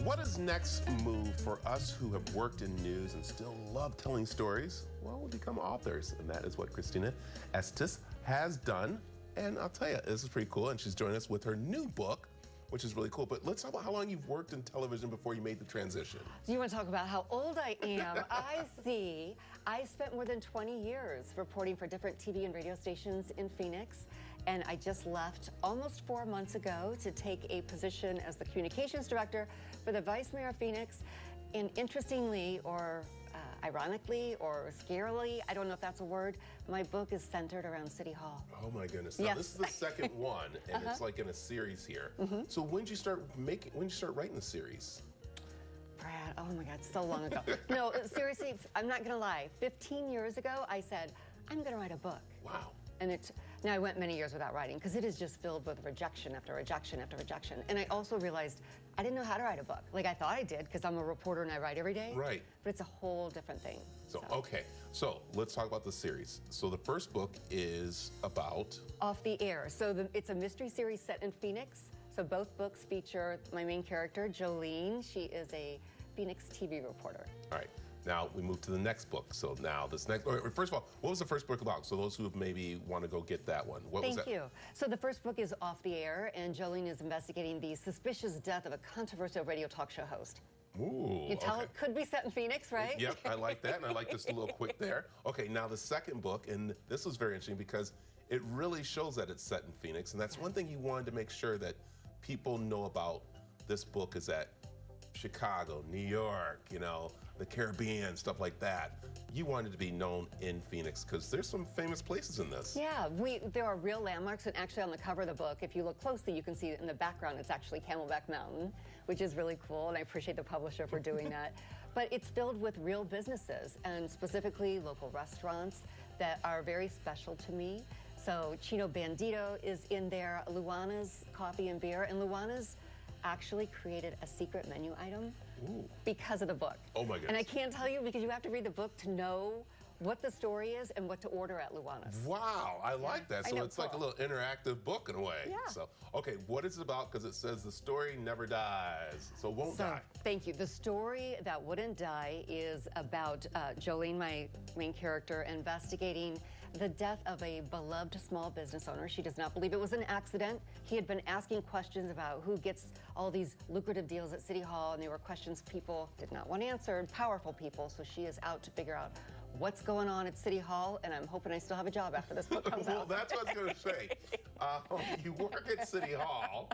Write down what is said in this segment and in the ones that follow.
What is next move for us who have worked in news and still love telling stories? Well, we'll become authors, and that is what Christina Estes has done. And I'll tell you, this is pretty cool, and she's joining us with her new book, which is really cool. But let's talk about how long you've worked in television before you made the transition. Do you want to talk about how old I am? I spent more than 20 years reporting for different TV and radio stations in Phoenix, and I just left almost 4 months ago to take a position as the communications director for the Vice Mayor of Phoenix. And interestingly, or ironically, or scarily, I don't know if that's a word, my book is centered around City Hall. Oh my goodness! Now, this is the second one, and it's like in a series here. So when did you start writing the series? Brad, oh my God, so long ago. No, seriously, I'm not gonna lie. 15 years ago, I said, I'm gonna write a book. Wow. And now I went many years without writing because it is just filled with rejection after rejection after rejection. And I also realized I didn't know how to write a book. Like I thought I did because I'm a reporter and I write every day. Right. But it's a whole different thing. So okay, so let's talk about the series. So the first book is about Off the Air. So it's a mystery series set in Phoenix. So both books feature my main character, Jolene. She is a Phoenix TV reporter. All right. Now we move to the next book. So now this next, first of all, what was the first book about? So those who maybe want to go get that one, what was that? Thank you. So the first book is Off the Air, and Jolene is investigating the suspicious death of a controversial radio talk show host. Ooh, you tell it could be set in Phoenix, right? Yep, I like that, and I like this a little quick there. Okay, now the second book, and this was very interesting because it really shows that it's set in Phoenix, and that's one thing you wanted to make sure that people know about this book is that Chicago, New York, you know, the Caribbean, stuff like that. You wanted to be known in Phoenix because there's some famous places in this. Yeah, there are real landmarks, and actually on the cover of the book, if you look closely, you can see in the background it's actually Camelback Mountain, which is really cool, and I appreciate the publisher for doing that. But it's filled with real businesses, and specifically local restaurants that are very special to me. So Chino Bandito is in there, Luana's Coffee and Beer, and Luana's actually created a secret menu item because of the book. Oh my goodness. And I can't tell you because you have to read the book to know what the story is and what to order at Luana's. Wow, I like that. So it's like a little interactive book in a way. Yeah. So, okay, what is it about? Because it says the story never dies, so it won't die. Thank you. The story that wouldn't die is about Jolene, my main character, investigating the death of a beloved small business owner. She does not believe it was an accident. He had been asking questions about who gets all these lucrative deals at City Hall, and they were questions people did not want answered, powerful people, so she is out to figure out what's going on at City Hall, and I'm hoping I still have a job after this book comes out. Well, that's what I was going to say. You work at City Hall.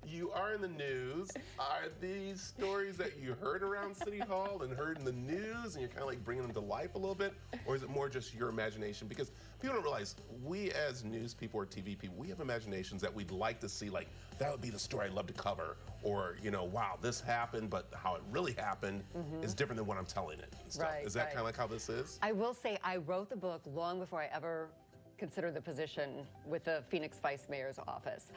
You are in the news. Are these stories that you heard around City Hall and heard in the news, and you're kind of like bringing them to life a little bit? Or is it more just your imagination? Because people don't realize we as news people or TV people, we have imaginations that we'd like to see, like, that would be the story I'd love to cover. Or, you know, wow, this happened, but how it really happened is different than what I'm telling it. And stuff. Right, is that kind of like how this is? I will say I wrote the book long before I ever considered the position with the Phoenix Vice Mayor's office.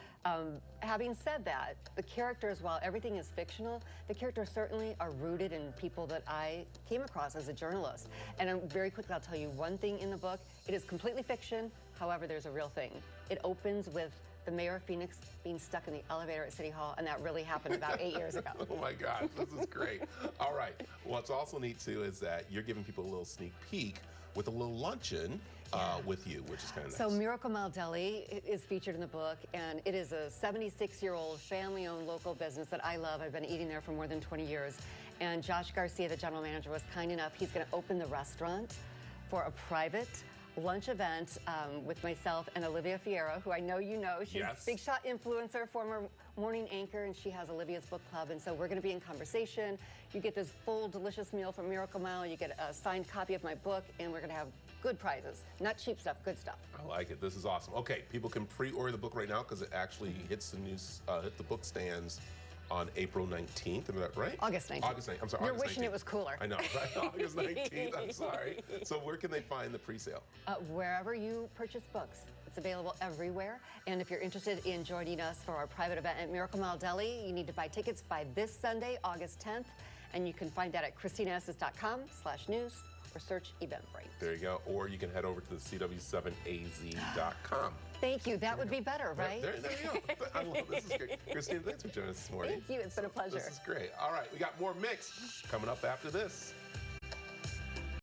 Having said that, the characters, while everything is fictional, the characters certainly are rooted in people that I came across as a journalist. And very quickly, I'll tell you one thing in the book. It is completely fiction. However, there's a real thing. It opens with the mayor of Phoenix being stuck in the elevator at City Hall, and that really happened about 8 years ago. Oh my gosh, this is great. All right, what's also neat too is that you're giving people a little sneak peek with a little luncheon with you, which is kind of nice. So Miracle Mile Deli is featured in the book, and it is a 76-year-old family-owned local business that I love. I've been eating there for more than 20 years. And Josh Garcia, the general manager, was kind enough. He's going to open the restaurant for a private lunch event with myself and Olivia Fierro, who I know you know. She's a big shot influencer, former morning anchor, and she has Olivia's book club. And so we're going to be in conversation. You get this full, delicious meal from Miracle Mile. You get a signed copy of my book, and we're going to have good prizes. Not cheap stuff, good stuff. I like it. This is awesome. Okay, people can pre-order the book right now because it actually hits the news, hit the bookstands on April 19th, is that right? August 19th. August 19th, I'm sorry. You're August wishing 19th. it was cooler. I know, right? August 19th, I'm sorry. So where can they find the pre-sale? Wherever you purchase books. It's available everywhere. And if you're interested in joining us for our private event at Miracle Mile Deli, you need to buy tickets by this Sunday, August 10th. And you can find that at ChristinaEstes.com/news or search Eventbrite. There you go. Or you can head over to the CW7AZ.com. Thank you. That would be better, right? There you go. I love this. Is great. Christina, thanks for joining us this morning. Thank you. It's been a pleasure. This is great. All right, we got more Mix coming up after this.